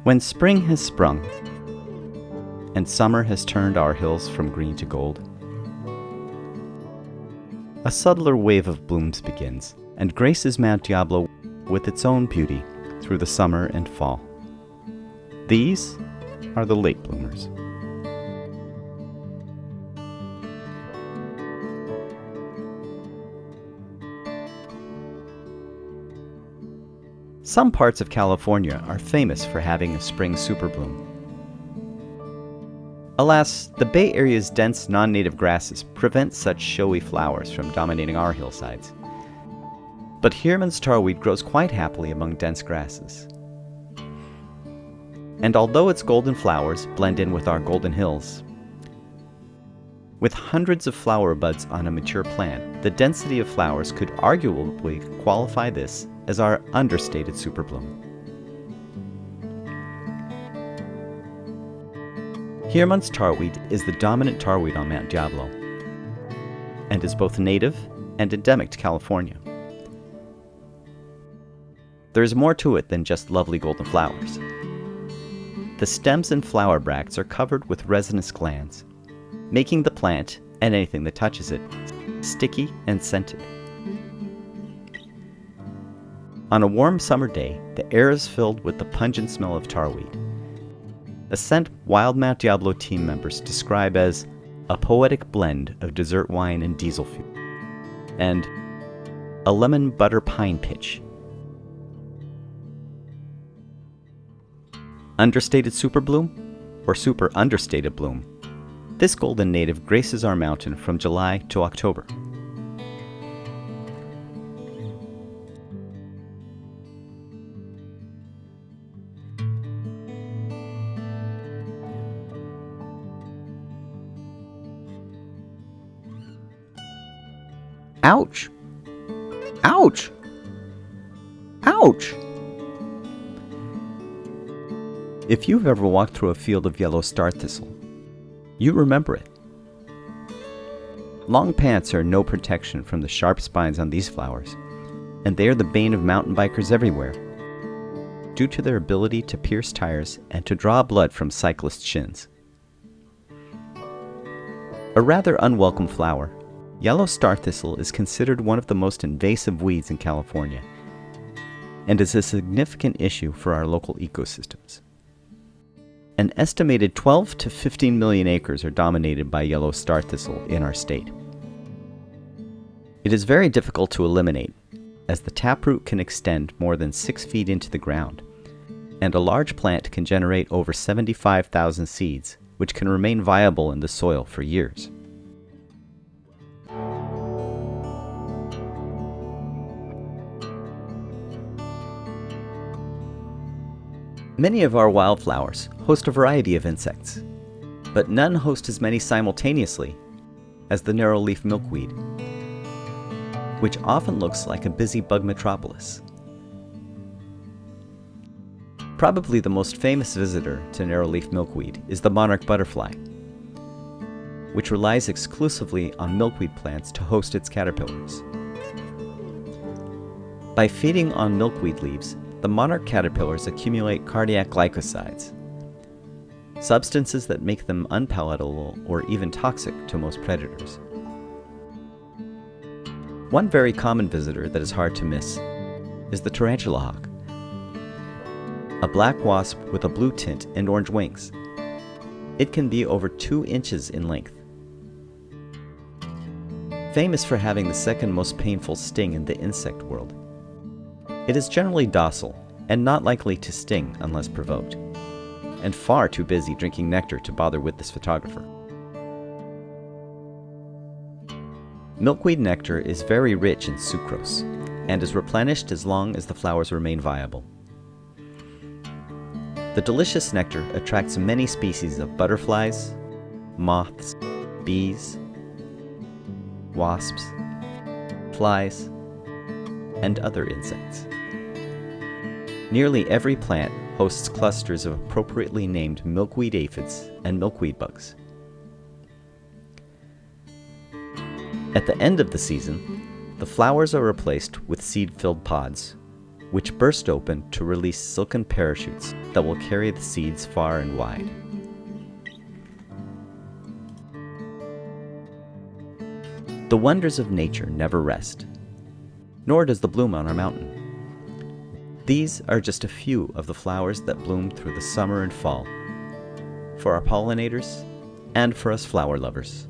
When spring has sprung, and summer has turned our hills from green to gold, a subtler wave of blooms begins, and graces Mount Diablo with its own beauty through the summer and fall. These are the late bloomers. Some parts of California are famous for having a spring superbloom. Alas, the Bay Area's dense non-native grasses prevent such showy flowers from dominating our hillsides. But Heermann's tarweed grows quite happily among dense grasses. And although its golden flowers blend in with our golden hills, with hundreds of flower buds on a mature plant, the density of flowers could arguably qualify this as our understated superbloom. Heermann's tarweed is the dominant tarweed on Mount Diablo, and is both native and endemic to California. There is more to it than just lovely golden flowers. The stems and flower bracts are covered with resinous glands, making the plant, and anything that touches it, sticky and scented. On a warm summer day, the air is filled with the pungent smell of tarweed, a scent Wild Mount Diablo team members describe as a poetic blend of dessert wine and diesel fuel, and a lemon butter pine pitch. Understated superbloom, or super understated bloom, this golden native graces our mountain from July to October. Ouch! Ouch! Ouch! If you've ever walked through a field of yellow star thistle, you remember it. Long pants are no protection from the sharp spines on these flowers, and they are the bane of mountain bikers everywhere, due to their ability to pierce tires and to draw blood from cyclists' shins. A rather unwelcome flower, yellow star thistle is considered one of the most invasive weeds in California, and is a significant issue for our local ecosystems. An estimated 12 to 15 million acres are dominated by yellow star thistle in our state. It is very difficult to eliminate, as the taproot can extend more than 6 feet into the ground, and a large plant can generate over 75,000 seeds, which can remain viable in the soil for years. Many of our wildflowers host a variety of insects, but none host as many simultaneously as the narrow-leaf milkweed, which often looks like a busy bug metropolis. Probably the most famous visitor to narrow-leaf milkweed is the monarch butterfly, which relies exclusively on milkweed plants to host its caterpillars. By feeding on milkweed leaves, the monarch caterpillars accumulate cardiac glycosides, substances that make them unpalatable or even toxic to most predators. One very common visitor that is hard to miss is the tarantula hawk, a black wasp with a blue tint and orange wings. It can be over 2 inches in length. Famous for having the second most painful sting in the insect world, it is generally docile and not likely to sting unless provoked, and far too busy drinking nectar to bother with this photographer. Milkweed nectar is very rich in sucrose and is replenished as long as the flowers remain viable. The delicious nectar attracts many species of butterflies, moths, bees, wasps, flies, and other insects. Nearly every plant hosts clusters of appropriately named milkweed aphids and milkweed bugs. At the end of the season, the flowers are replaced with seed-filled pods, which burst open to release silken parachutes that will carry the seeds far and wide. The wonders of nature never rest, nor does the bloom on our mountain. These are just a few of the flowers that bloom through the summer and fall, for our pollinators and for us flower lovers.